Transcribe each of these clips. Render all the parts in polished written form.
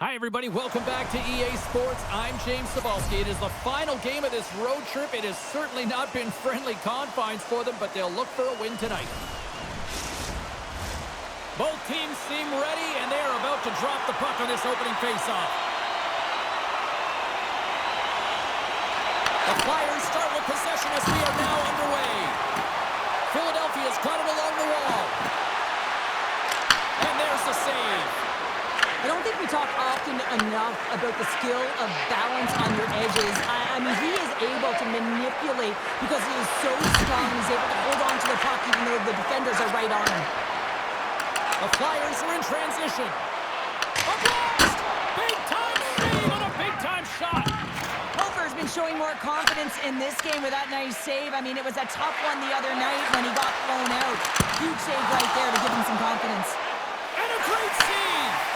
Hi, everybody. Welcome back to EA Sports. I'm James Cebulski. It is the final game of this road trip. It has certainly not been friendly confines for them, but they'll look for a win tonight. Both teams seem ready, and they are about to drop the puck on this opening faceoff. The Flyers start with possession as we are now underway. Philadelphia's got it along the wall. And there's the save. I don't think we talk often enough about the skill of balance on your edges. I mean, he is able to manipulate because he is so strong. He's able to hold on to the puck even though the defenders are right on him. The Flyers are in transition. A blast! Big-time save on a big-time shot. Hofer's been showing more confidence in this game with that nice save. I mean, it was a tough one the other night when he got thrown out. Huge save right there to give him some confidence. And a great save!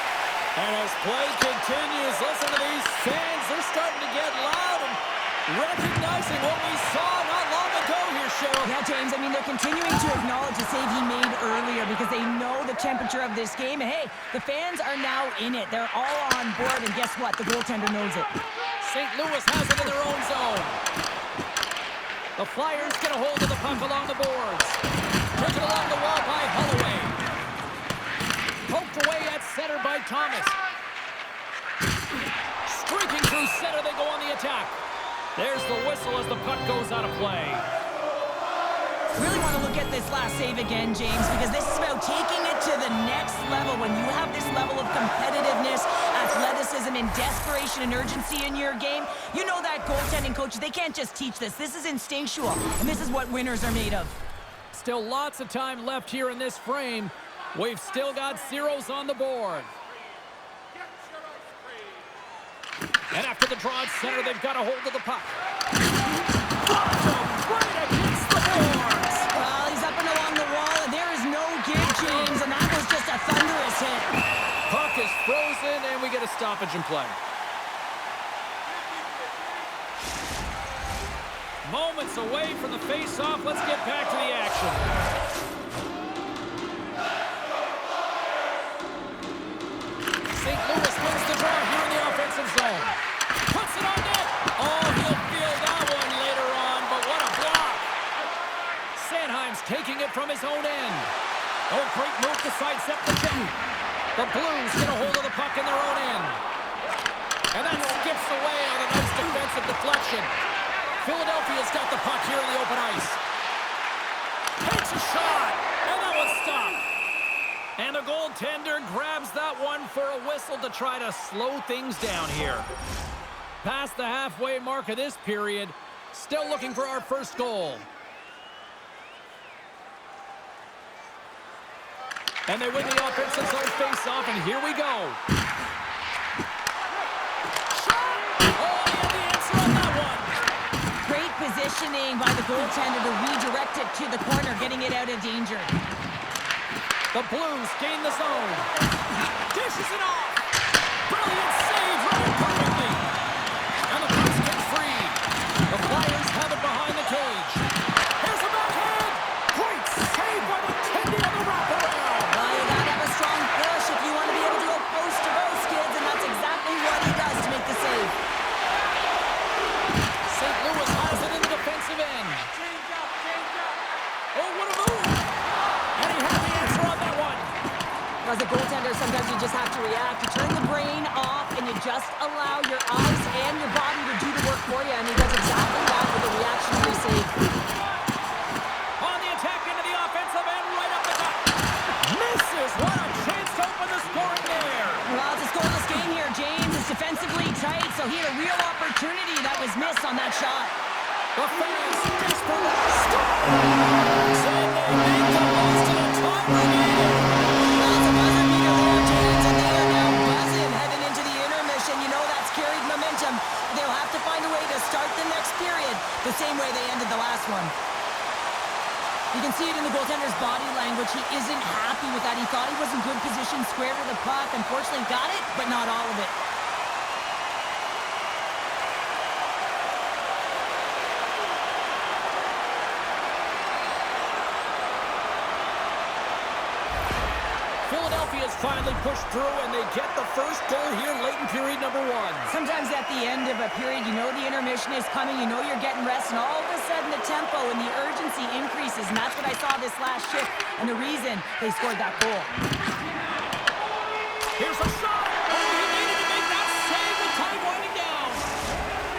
And as play continues, listen to these fans. They're starting to get loud and recognizing what we saw not long ago here, Cheryl. Yeah, James, I mean, they're continuing to acknowledge the save he made earlier because they know the temperature of this game. And hey, the fans are now in it. They're all on board, and guess what? The goaltender knows it. St. Louis has it in their own zone. The Flyers get a hold of the puck along the boards. Taken along the wall by Holloway. Poked away at center by Thomas. Streaking through center, they go on the attack. There's the whistle as the puck goes out of play. Really want to look at this last save again, James, because this is about taking it to the next level. When you have this level of competitiveness, athleticism, and desperation and urgency in your game, you know that goaltending coaches, they can't just teach this. This is instinctual, and this is what winners are made of. Still lots of time left here in this frame. We've still got zeros on the board. And after the draw at center, they've got a hold of the puck. Right against the boards. Well, he's up and along the wall, and there is no give, James, and that was just a thunderous hit. Puck is frozen, and we get a stoppage in play. Moments away from the face-off. Let's get back to the action. St. Louis wins the draw here in the offensive zone. Puts it on net. Oh, he'll feel that one later on, but what a block. Sanheim's taking it from his own end. Oh, great move to sidestep the check. The Blues get a hold of the puck in their own end. And that skips away on a nice defensive deflection. Philadelphia's got the puck here in the open ice. Takes a shot, and that one's stopped. And the goaltender grabs that one for a whistle to try to slow things down here. Past the halfway mark of this period, still looking for our first goal. And they win the offensive zone face-off, and here we go. Shot! Oh, he had the answer on that one. Great positioning by the goaltender to redirect it to the corner, getting it out of danger. The Blues gain the zone. Dishes it off. Brilliant save, running perfectly. And the puck's get free. The Flyers have it behind the cage. Here's a backhand. Great save by the Tendy on the wraparound. Well, you gotta have a strong push if you want to be able to go post to post, kids, and that's exactly what he does to make the save. St. Louis has it in the defensive end. Oh, what a move. And he had the answer on that one. As a goaltender, sometimes you just have to react. You turn the brain off, and you just allow your eyes and your body to do the work for you, and he does exactly that with a reactionary save. On the attack into the offensive end, right up the gut. Misses. What a chance to open the scoring there. Well, it's a scoreless game here, James. It's defensively tight, so he had a real opportunity that was missed on that shot. The fans desperately stop. And they make the most of the time remaining. Well, it's a buzzer beater there, James, and they are now buzzing heading into the intermission. You know that's carried momentum. They'll have to find a way to start the next period the same way they ended the last one. You can see it in the goaltender's body language. He isn't happy with that. He thought he was in good position, square to the puck. Unfortunately, got it, but not all of it. Philadelphia's finally pushed through, and they get the first goal here late in period number 1. Sometimes at the end of a period, you know the intermission is coming, you know you're getting rest, and all of a sudden the tempo and the urgency increases, and that's what I saw this last shift, and the reason they scored that goal. Here's a shot! Oh, he needed to make that save with time winding down.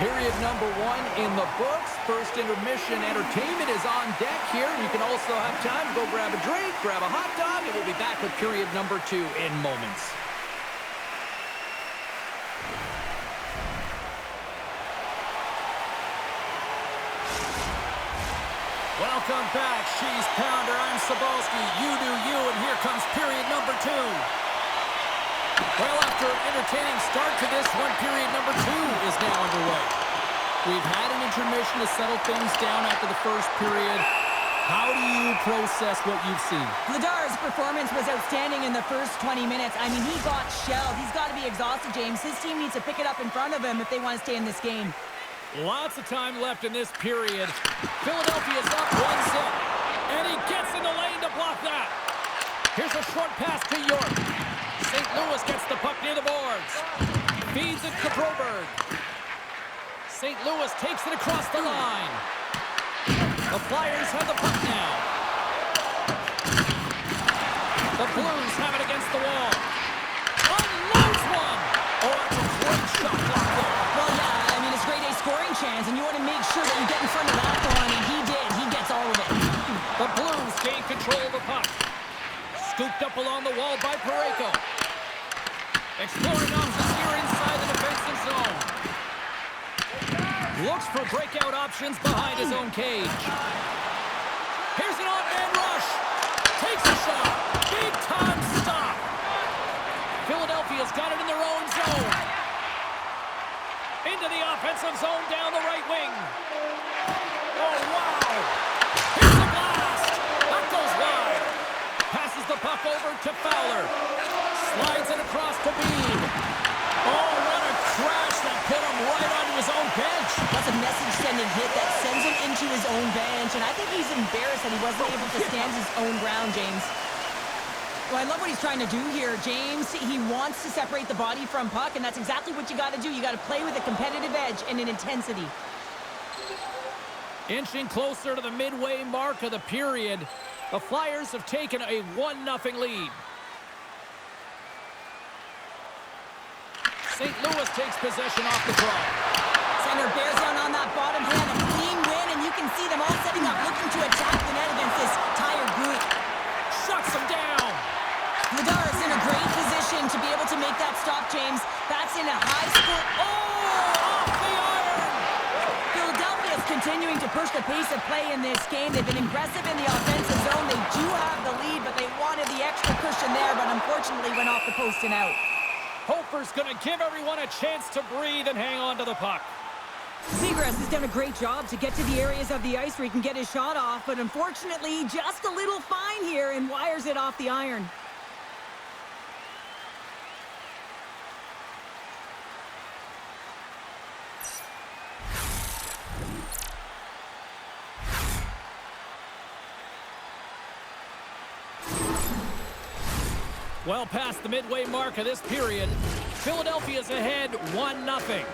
Period number 1 in the books. First intermission entertainment is on deck here. You can also have time to go grab a drink, grab a hot dog, and we'll be back with period number 2 in moments. Welcome back, She's Pounder. I'm Sabalski. You do you, and here comes period number 2. Well, after an entertaining start to this one, period number 2 is now underway. We've had an intermission to settle things down after the first period. How do you process what you've seen? Vladar's performance was outstanding in the first 20 minutes. I mean, he got shelled. He's got to be exhausted, James. His team needs to pick it up in front of him if they want to stay in this game. Lots of time left in this period. Philadelphia's up 1-0. And he gets in the lane to block that. Here's a short pass to York. St. Louis gets the puck near the boards. Feeds it to Broberg. St. Louis takes it across the line. The Flyers have the puck now. The Blues have it against the wall. Unloads one! Oh, that's a great shot block there. Well, yeah, I mean, it's grade A scoring chance, and you want to make sure that you get in front of that one, and he did. He gets all of it. The Blues gain control of the puck. Scooped up along the wall by Parayko. Exploring options here inside the defensive zone. Looks for breakout options behind his own cage. Here's an odd-man rush. Takes a shot. Big-time stop. Philadelphia's got it in their own zone. Into the offensive zone down the right wing. Oh, wow. Here's the blast. That goes wide. Passes the puck over to Fowler. Slides it across to Bean. Oh, what a crash that put him right onto his own bench. That's a message-sending hit that sends him into his own bench, and I think he's embarrassed that he wasn't able to stand his own ground, James. Well, I love what he's trying to do here, James. He wants to separate the body from puck, and that's exactly what you got to do. You got to play with a competitive edge and an intensity. Inching closer to the midway mark of the period, the Flyers have taken a 1-0 lead. St. Louis takes possession off the draw. Center bears down on that bottom hand, a clean win, and you can see them all setting up, looking to attack the net against this tired group. Shuts them down. Vladar is in a great position to be able to make that stop, James. That's in a high score. Oh, off the iron. Philadelphia is continuing to push the pace of play in this game. They've been aggressive in the offensive zone. They do have the lead, but they wanted the extra cushion there, but unfortunately went off the post and out. Hofer's going to give everyone a chance to breathe and hang on to the puck. Seagrass has done a great job to get to the areas of the ice where he can get his shot off, but unfortunately just a little fine here and wires it off the iron. Well past the midway mark of this period, Philadelphia's ahead 1-0.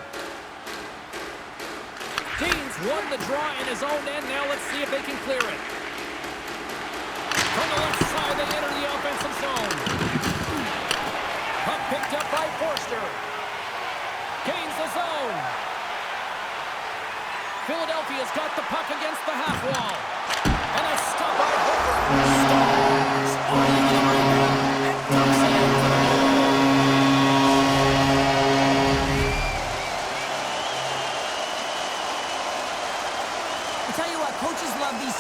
Dean's won the draw in his own end. Now let's see if they can clear it. From the left side, they enter the offensive zone. Puck picked up by Forster. Gains the zone. Philadelphia's got the puck against the half wall. And a stop by Hofer. Stars. Oh,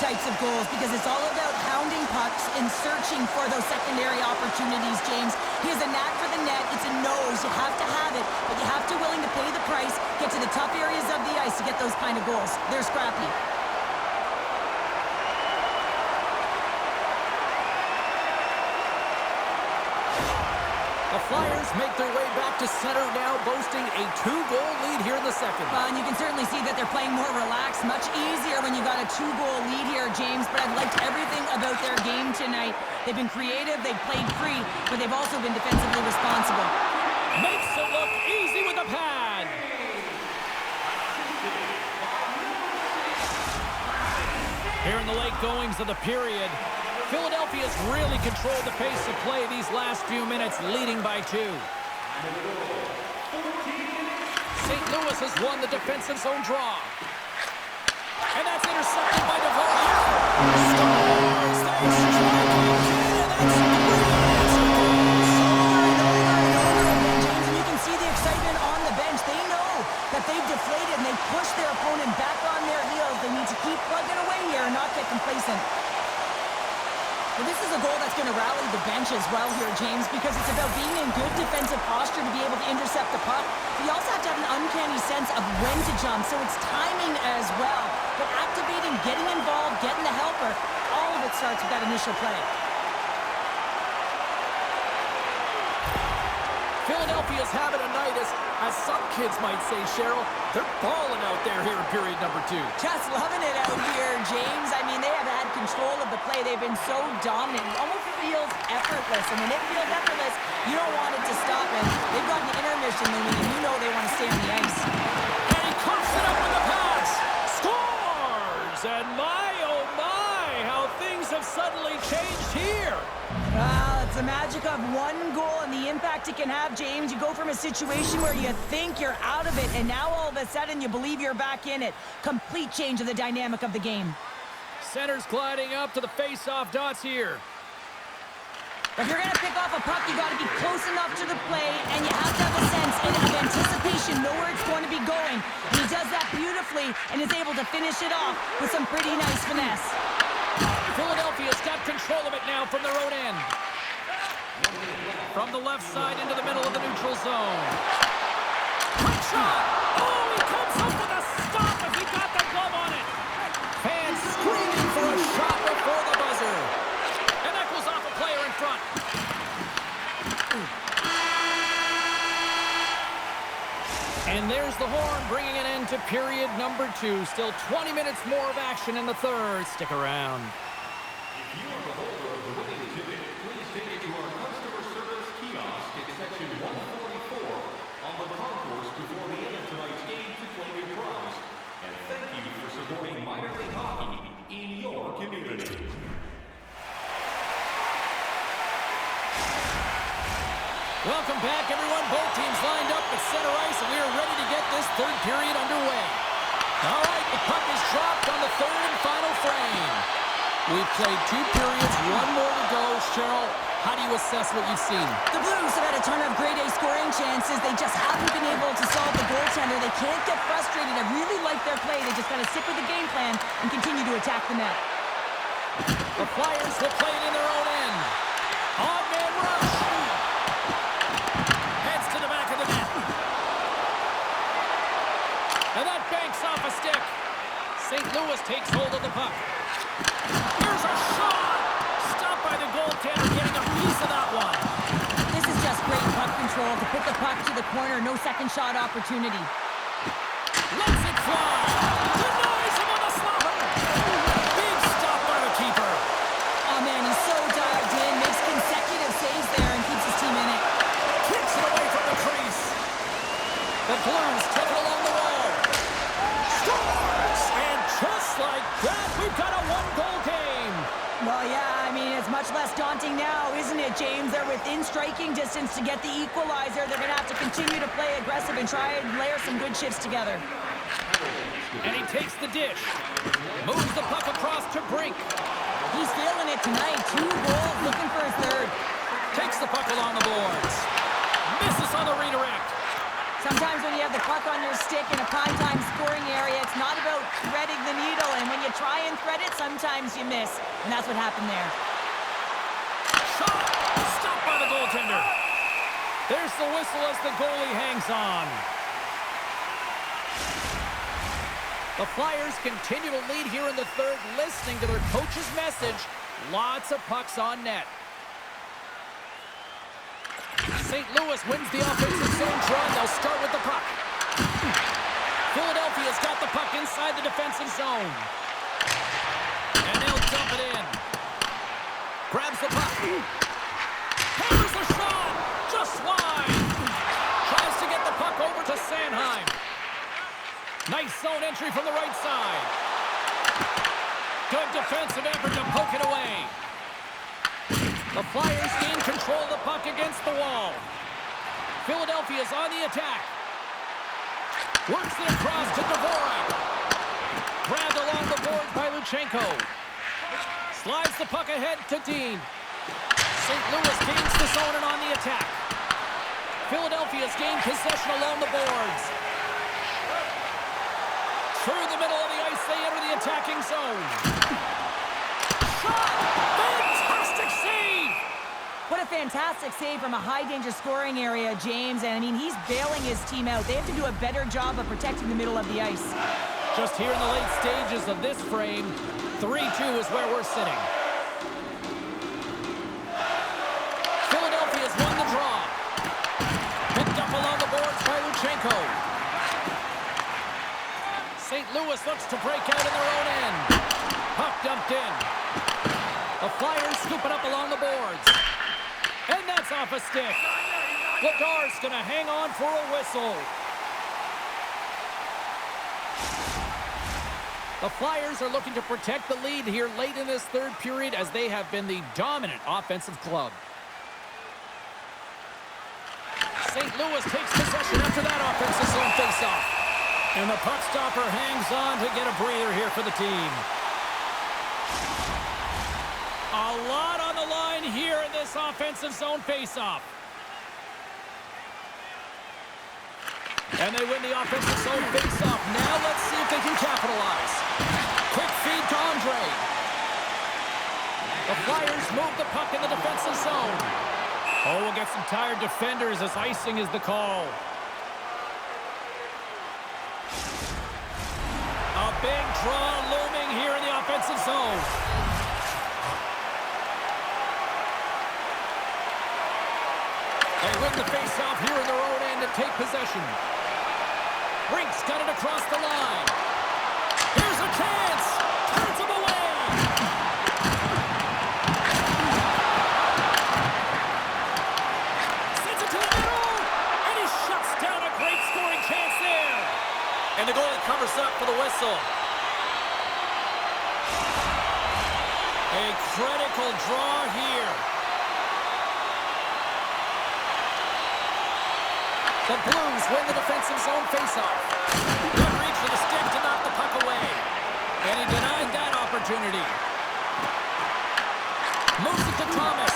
types of goals because it's all about hounding pucks and searching for those secondary opportunities, James. He has a knack for the net. It's a nose. You have to have it, but you have to willing to pay the price, get to the tough areas of the ice to get those kind of goals. They're scrappy. The Flyers make their way back to center now, boasting a 2-goal lead here in the second. And you can certainly see that they're playing more relaxed, much easier when you got a 2-goal lead here, James. But I've liked everything about their game tonight. They've been creative, they've played free, but they've also been defensively responsible. Makes it look easy with the pad. Here in the late goings of the period, Philadelphia's really controlled the pace of play these last few minutes, leading by 2. St. Louis has won the defensive zone draw. And that's intercepted by DeVore. Scores! They strike again, and that's James, and you can see the excitement on the bench. They know that they've deflated and they push their opponent back on their heels. They need to keep plugging away here and not get complacent. Well, this is a goal that's going to rally the bench as well here, James, because it's about being in good defensive posture to be able to intercept the puck. But you also have to have an uncanny sense of when to jump, so it's timing as well. But activating, getting involved, getting the helper, all of it starts with that initial play. Philadelphia's having a night, as some kids might say, Cheryl. They're balling out there here in period number 2. Just loving it out here, James. I mean, they have had control of the play. They've been so dominant. It almost feels effortless. And when it feels effortless, you don't want it to stop. And they've got an intermission looming, and you know they want to stay on the ice. And he coughs it up with the pass. Scores! And my, oh my, how things have suddenly changed here. Well, it's the magic of one goal and the impact it can have, James. You go from a situation where you think you're out of it, and now all of a sudden you believe you're back in it. Complete change of the dynamic of the game. Center's gliding up to the face-off dots here. If you're going to pick off a puck, you got to be close enough to the play, and you have to have a sense of anticipation, know where it's going to be going. And he does that beautifully and is able to finish it off with some pretty nice finesse. Philadelphia's got control of it now from their own end. From the left side into the middle of the neutral zone. Quick shot! Oh, he comes up with a stop if he got the glove on it. Fans screaming for a shot before the buzzer. And that goes off a player in front. And there's the horn, bringing an end to period number 2. Still 20 minutes more of action in the third. Stick around. If you are the holder of the winning ticket, please take it to our customer service kiosk at section 144 on the concourse before the end of tonight's game to claim your prize. And thank you for supporting minor league hockey in your community. Welcome back, everyone. Both teams lined up at center ice, and we are ready to get this third period underway. All right, the puck is dropped on the third and final frame. We've played 2 periods, 1 more to go. Cheryl, how do you assess what you've seen? The Blues have had a ton of grade A scoring chances. They just haven't been able to solve the goaltender. They can't get frustrated. I really like their play. They just got to stick with the game plan and continue to attack the net. The Flyers will play it in their own end. Odd man rush. Heads to the back of the net. And that banks off a stick. St. Louis takes hold of the puck. Here's a shot! Stopped by the goaltender, getting a piece of that one. This is just great puck control to put the puck to the corner. No second shot opportunity. Lets it fly. Denies him on the slapper. Big stop by the keeper. Oh, man, he's so dived in. Makes consecutive saves there and keeps his team in it. Kicks it away from the crease. The Blues take it along the wall. Scores! And just like that, we've got a 1-goal game. Well, yeah, I mean, it's much less daunting now, isn't it, James? They're within striking distance to get the equalizer. They're going to have to continue to play aggressive and try and layer some good shifts together. And he takes the dish. Moves the puck across to Brink. He's feeling it tonight. 2 goals, looking for his third. Takes the puck along the boards. Misses on the redirect. Sometimes when you have the puck on your stick in a primetime scoring area, it's not about threading the needle. And when you try and thread it, sometimes you miss. And that's what happened there. Shot! Stopped by the goaltender. There's the whistle as the goalie hangs on. The Flyers continue to lead here in the third, listening to their coach's message. Lots of pucks on net. St. Louis wins the offensive zone draw. They'll start with the puck. Philadelphia's got the puck inside the defensive zone. And they'll dump it in. Grabs the puck. Hammers a shot. Just wide. Tries to get the puck over to Sanheim. Nice zone entry from the right side. Good defensive effort to poke it away. The Flyers gain control of the puck against the wall. Philadelphia's on the attack. Works it across to Dvorak. Grabbed along the boards by Luchenko. Slides the puck ahead to Dean. St. Louis gains the zone and on the attack. Philadelphia's gained possession along the boards. Through the middle of the ice, they enter the attacking zone. Shot! Fantastic save! What a fantastic save from a high-danger scoring area, James. And, I mean, he's bailing his team out. They have to do a better job of protecting the middle of the ice. Just here in the late stages of this frame, 3-2 is where we're sitting. Philadelphia's won the draw. Picked up along the boards by Luchenko. St. Louis looks to break out in their own end. Puck dumped in. The Flyers scoop it up along the boards. And that's off a stick. Ladar's going to hang on for a whistle. The Flyers are looking to protect the lead here late in this third period as they have been the dominant offensive club. St. Louis takes possession after that offensive zone faceoff. And the puck stopper hangs on to get a breather here for the team. A lot on the line here in this offensive zone faceoff. And they win the offensive zone faceoff. Now let's see if they can capitalize. Quick feed to Andre. The Flyers move the puck in the defensive zone. Oh, we'll get some tired defenders as icing is the call. A big draw looming here in the offensive zone. They win the faceoff here in their own end and take possession. Rink's got it across the line. Here's a chance. Turns him away. Sends it to the middle. And he shuts down a great scoring chance there. And the goalie covers up for the whistle. A critical draw here. The Blues win the defensive zone faceoff. Good reach for the stick to knock the puck away. And he denied that opportunity. Moves it to Thomas.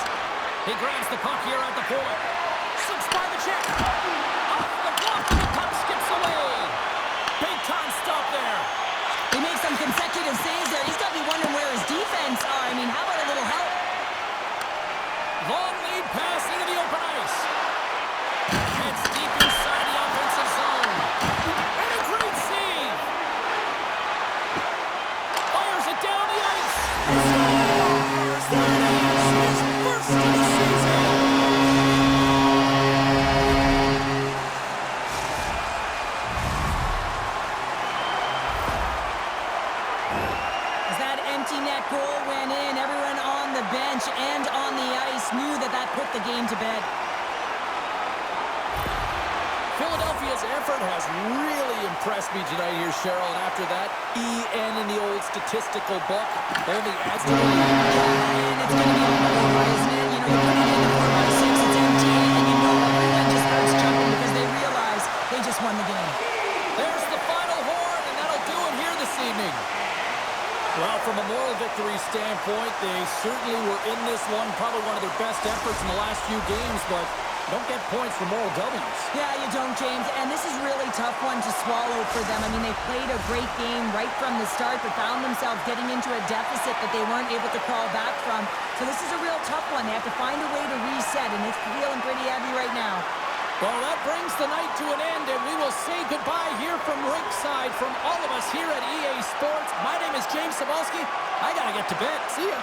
He grabs the puck here at the point. Slips by the check. Off the block and the puck skips away. Big time stop there. He makes some consecutive saves there. He's got to be wondering where his defense are. I mean, how about a little help? Long lead pass into the open ice. Heads deep inside the offensive zone. And a great save. Fires it down the ice. Scores! There it is. His first of the season. As that empty net goal went in, everyone on the bench and on the ice knew that that put the game to bed. Philadelphia's effort has really impressed me tonight here, Cheryl. And after that, EN in the old statistical book only adds to the lead. And it's going to be all over, isn't it? You know, you put it in the 4x6, it's empty, and you know everyone just starts jumping because they realize they just won the game. There's the final horn, and that'll do it here this evening. Well, from a moral victory standpoint, they certainly were in this one. Probably one of their best efforts in the last few games, but don't get points for moral W's. Yeah, you don't, James. And this is really tough one to swallow for them. I mean, they played a great game right from the start, but found themselves getting into a deficit that they weren't able to crawl back from. So this is a real tough one. They have to find a way to reset, and it's feeling pretty heavy right now. Well, that brings the night to an end, and we will say goodbye here from Rinkside from all of us here at EA Sports. My name is James Cebulski. I got to get to bed. See ya.